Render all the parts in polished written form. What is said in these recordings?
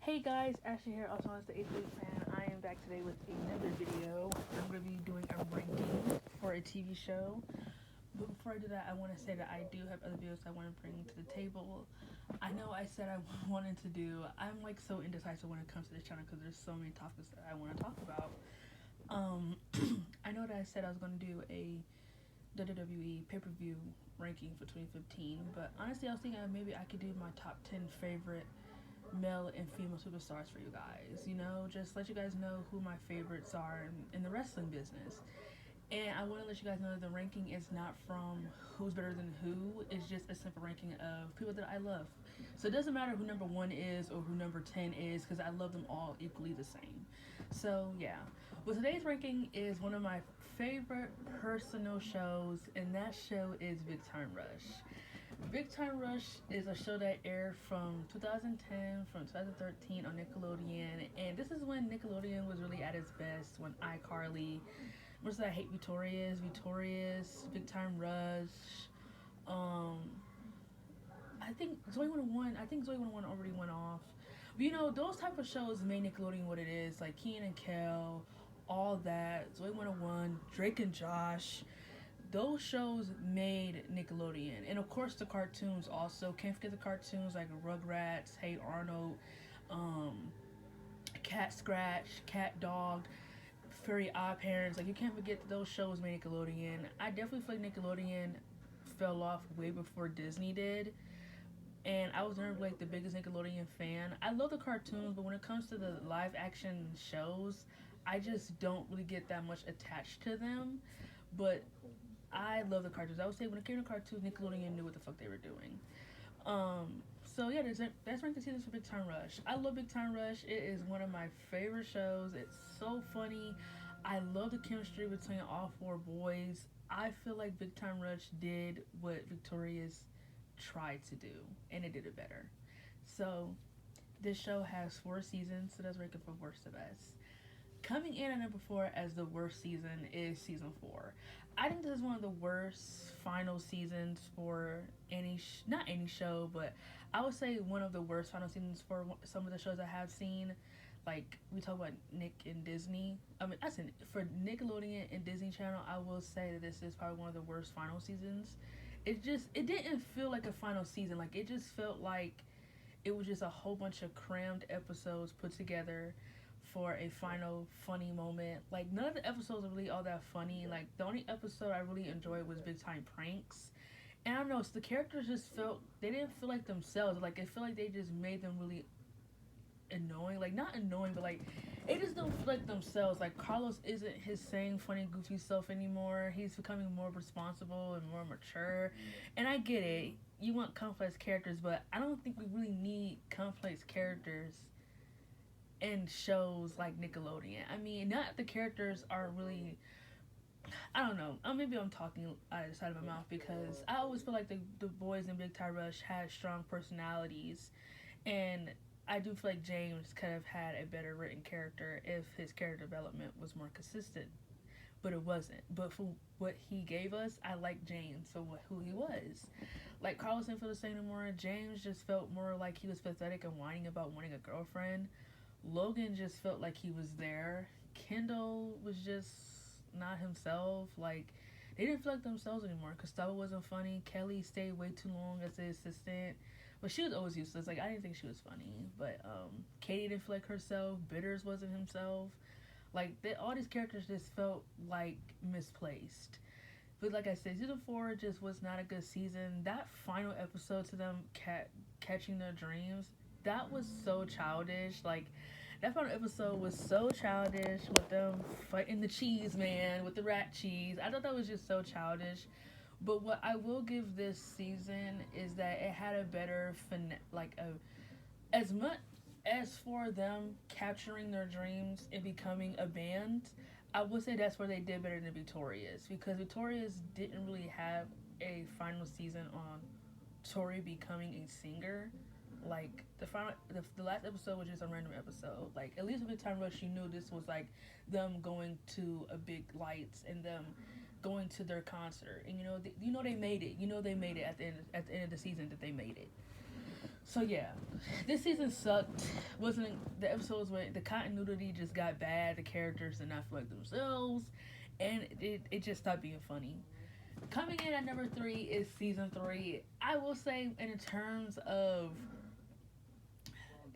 Hey guys, Ashley here, also known as the 8th Week Fan. I am back today with another video. I'm going to be doing a ranking for a TV show. But before I do that, I want to say that I do have other videos I want to bring to the table. I know I said I wanted to do, I'm like so indecisive when it comes to this channel because there's so many topics that I want to talk about. I know that I said I was going to do a WWE pay-per-view ranking for 2015, but honestly I was thinking maybe I could do my top 10 favorite male and female superstars for you guys. You know, just let you guys know who my favorites are in the wrestling business. And I want to let you guys know that the ranking is not from who's better than who. It's just a simple ranking of people that I love. So it doesn't matter who number one is or who number 10 is because I love them all equally the same. So yeah. Well, today's ranking is one of my favorite personal shows, and that show is Big Time Rush. Big Time Rush is a show that aired from 2010 from 2013 on Nickelodeon, and this is when Nickelodeon was really at its best. When iCarly, what's that? Hate Victorious, Big Time Rush. Um, I think Zoe 101. I think Zoe 101 already went off. But you know, those type of shows made Nickelodeon what it is. Like Kenan and Kel, all that. Zoe 101, Drake and Josh, those shows made Nickelodeon. And of course the cartoons also. Can't forget the cartoons like Rugrats, Hey Arnold, um, Cat Scratch, Cat Dog, Furry Odd Parents. Like you can't forget that those shows made Nickelodeon. I definitely feel like Nickelodeon fell off way before Disney did. And I was never like the biggest Nickelodeon fan. I love the cartoons, but when it comes to the live action shows, I just don't really get that much attached to them. But I love the cartoons. I would say when it came to cartoons, Nickelodeon knew what the fuck they were doing. So yeah, that's ranking seasons for Big Time Rush. I love Big Time Rush. It is one of my favorite shows. It's so funny. I love the chemistry between all four boys. I feel like Big Time Rush did what Victorious tried to do, and it did it better. So this show has 4 seasons, so that's ranking from worst to best. Coming in at number 4 as the worst season is season 4. I think this is one of the worst final seasons for not any show, but I would say one of the worst final seasons for some of the shows I have seen. Like we talk about Nick and Disney. I mean, I said for Nickelodeon and Disney Channel, I will say that this is probably one of the worst final seasons. It didn't feel like a final season. Like it just felt like it was just a whole bunch of crammed episodes put together for a final funny moment. Like none of the episodes are really all that funny. Like the only episode I really enjoyed was Big Time Pranks. And I don't know, so the characters just felt they didn't feel like themselves. Like I feel like they just made them really annoying. Like not annoying, but like it just don't feel like themselves. Like Carlos isn't his same funny, goofy self anymore. He's becoming more responsible and more mature. And I get it. You want complex characters, but I don't think we really need complex characters in shows like Nickelodeon. I mean, not the characters are really. I don't know. Maybe I'm talking out of the side of my mouth because I always feel like the boys in Big Time Rush had strong personalities, and I do feel like James could have had a better written character if his character development was more consistent. But it wasn't. But for what he gave us, I like James for who he was. Like Carlos didn't feel the same anymore. James just felt more like he was pathetic and whining about wanting a girlfriend. Logan just felt like he was there. Kendall was just not himself. Like they didn't feel like themselves anymore. Gustavo wasn't funny. Kelly stayed way too long as the assistant. But she was always useless. Like I didn't think she was funny. But Katie didn't feel like herself. Bitters wasn't himself. Like all these characters just felt like misplaced. But like I said, season 4 just was not a good season. That final episode to them catching their dreams, that was so childish. Like that final episode was so childish with them fighting the cheese man with the rat cheese. I thought that was just so childish. But what I will give this season is that it had a better like a as much as for them capturing their dreams and becoming a band, I would say that's where they did better than Victorious because Victorious didn't really have a final season on Tori becoming a singer. Like the last episode was just a random episode. Like at least with Big Time Rush, you knew this was like them going to a big lights and them going to their concert, and you know they made it. You know they made it at the end of the season that they made it. So yeah, this season sucked. Wasn't the episodes where the continuity just got bad. The characters did not feel like themselves, and it just stopped being funny. Coming in at number three is season three. I will say, in terms of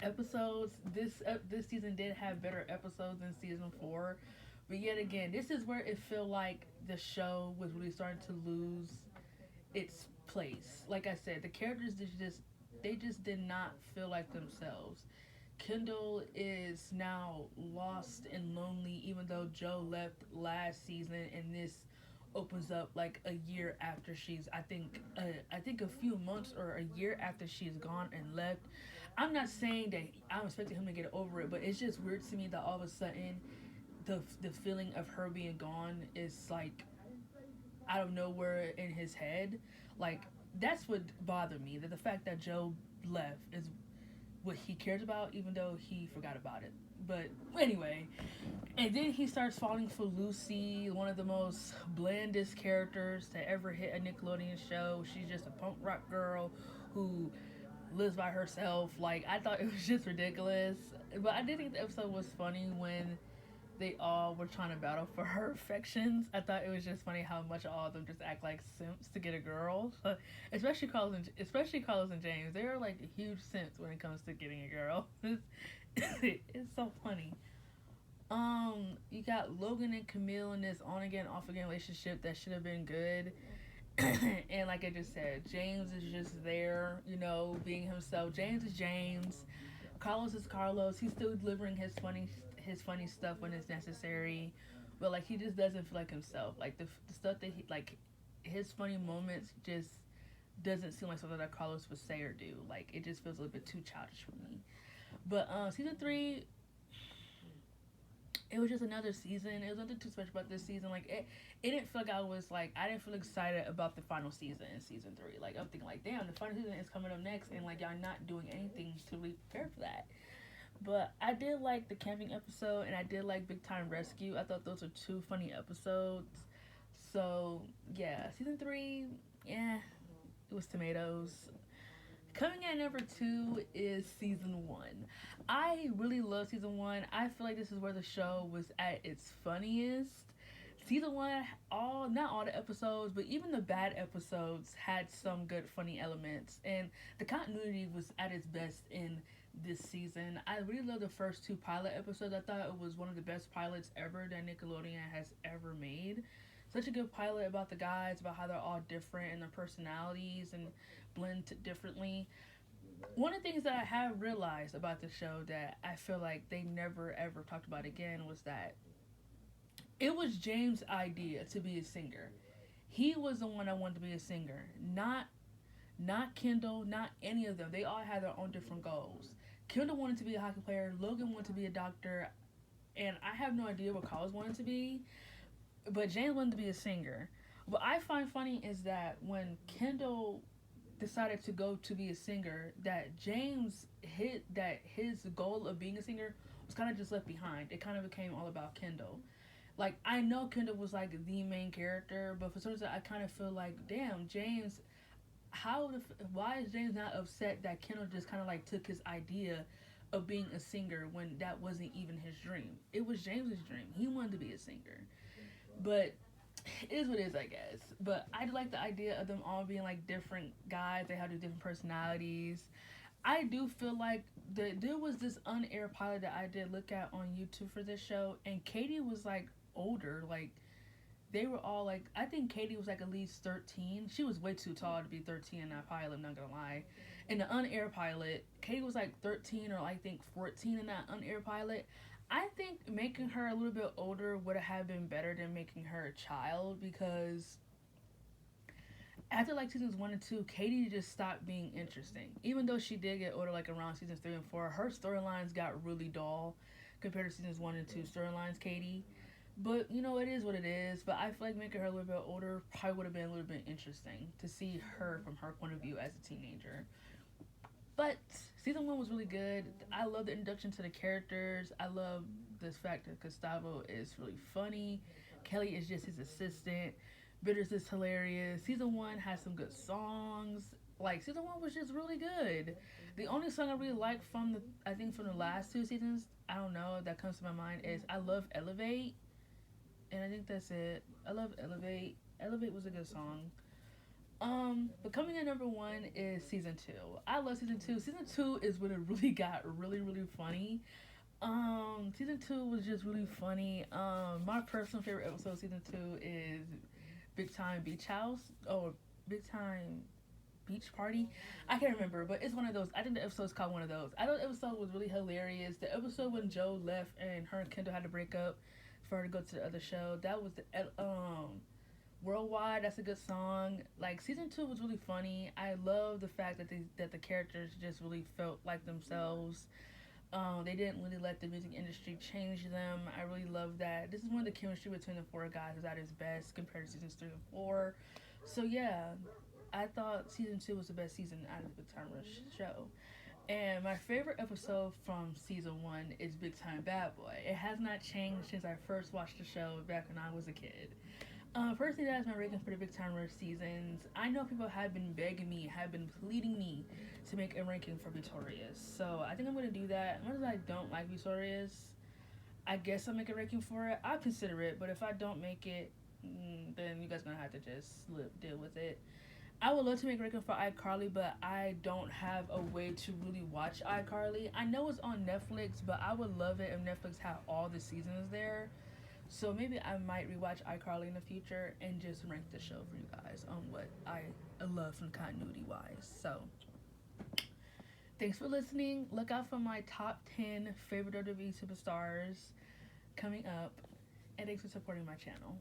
episodes, this season did have better episodes than season four. But yet again, this is where it felt like the show was really starting to lose its place. Like I said, the characters just did not feel like themselves. Kendall is now lost and lonely, even though Joe left last season, and this opens up like a year after I think a few months or a year after she's gone and left. I'm not saying that I'm expecting him to get over it, but it's just weird to me that all of a sudden the feeling of her being gone is like out of nowhere in his head. Like that's what bothered me. That the fact that Joe left is what he cares about, even though he forgot about it. But anyway, and then he starts falling for Lucy, one of the most blandest characters to ever hit a Nickelodeon show. She's just a punk rock girl who lives by herself. Like I thought it was just ridiculous. But I did think the episode was funny when they all were trying to battle for her affections. I thought it was just funny how much all of them just act like simps to get a girl. Especially Carlos and James. They're like huge simps when it comes to getting a girl. It's so funny. You got Logan and Camille in this on again, off again relationship that should have been good. And like I just said, James is just there, being himself. James is James. Carlos is Carlos. He's still delivering his funny stuff when it's necessary, but like he just doesn't feel like himself. Like the stuff that he like, his funny moments just doesn't seem like something that Carlos would say or do. Like it just feels a little bit too childish for me. But season three, it was just another season. It was nothing too special about this season. Like it didn't feel like I didn't feel excited about the final season in season three. Like I'm thinking like, damn, the final season is coming up next, and like y'all not doing anything to really prepare for that. But I did like the camping episode, and I did like Big Time Rescue. I thought those were two funny episodes. So yeah, season three, yeah, it was tomatoes. Coming at number two is season one. I really love season one. I feel like this is where the show was at its funniest. Season one, not all the episodes, but even the bad episodes had some good funny elements, and the continuity was at its best in this season. I really love the first two pilot episodes. I thought it was one of the best pilots ever that Nickelodeon has ever made. Such a good pilot about the guys, about how they're all different and their personalities and blend differently. One of the things that I have realized about the show that I feel like they never ever talked about again was that it was James' idea to be a singer. He was the one that wanted to be a singer, not Kendall, not any of them. They all had their own different goals. Kendall wanted to be a hockey player. Logan wanted to be a doctor, and I have no idea what Carlos wanted to be. But James wanted to be a singer. What I find funny is that when Kendall decided to go to be a singer, that James hit that his goal of being a singer was kind of just left behind. It kind of became all about Kendall. Like I know Kendall was like the main character, but for some reason I kind of feel like, damn, James, why is James not upset that Kendall just kind of like took his idea of being a singer when that wasn't even his dream? It was James's dream. He wanted to be a singer. But it is what it is, I guess. But I like the idea of them all being like different guys. They have their different personalities. I do feel like there was this unair pilot that I did look at on YouTube for this show, and Katie was like older. Like they were all like, I think Katie was like at least 13. She was way too tall to be 13 in that pilot, I'm not gonna lie. In the unair pilot, Katie was like 13 or I think 14 in that unair pilot. I think making her a little bit older would have been better than making her a child, because after like seasons 1 and 2, Katie just stopped being interesting. Even though she did get older, like around seasons 3 and 4, her storylines got really dull compared to seasons 1 and 2 storylines. Katie, but it is what it is. But I feel like making her a little bit older probably would have been a little bit interesting to see her from her point of view as a teenager. But season 1 was really good. I love the introduction to the characters. I love this fact that Gustavo is really funny. Kelly is just his assistant. Bitters is hilarious. Season 1 has some good songs. Like season one was just really good. The only song I really like from the last two seasons, I don't know, that comes to my mind is I love Elevate, and I think that's it. I love Elevate. Elevate was a good song. But coming in number one is season two. I love season two. Season two is when it really got really funny. Season two was just really funny. My personal favorite episode of season two is Big Time Beach House or Big Time Beach Party. I can't remember, but it's one of those. I think the episode's called one of those. I thought the episode was really hilarious. The episode when Joe left and her and Kendall had to break up for her to go to the other show. That was the Worldwide. That's a good song. Like season two was really funny. I love the fact that the characters just really felt like themselves. They didn't really let the music industry change them. I really love that. This is when the chemistry between the four guys was at its best compared to seasons 3 and 4. So yeah, I thought season two was the best season out of the Big Time Rush show. And my favorite episode from season one is Big Time Bad Boy. It has not changed since I first watched the show back when I was a kid. Personally, that is my rankings for the Big Time Rush seasons. I know people have been begging me, have been pleading me to make a ranking for Victorious. So I think I'm going to do that. As much as I don't like Victorious, I guess I'll make a ranking for it. I'll consider it, but if I don't make it, then you guys are going to have to just deal with it. I would love to make a ranking for iCarly, but I don't have a way to really watch iCarly. I know it's on Netflix, but I would love it if Netflix had all the seasons there. So maybe I might rewatch iCarly in the future and just rank the show for you guys on what I love from continuity wise. So thanks for listening. Look out for my top 10 favorite WWE superstars coming up. And thanks for supporting my channel.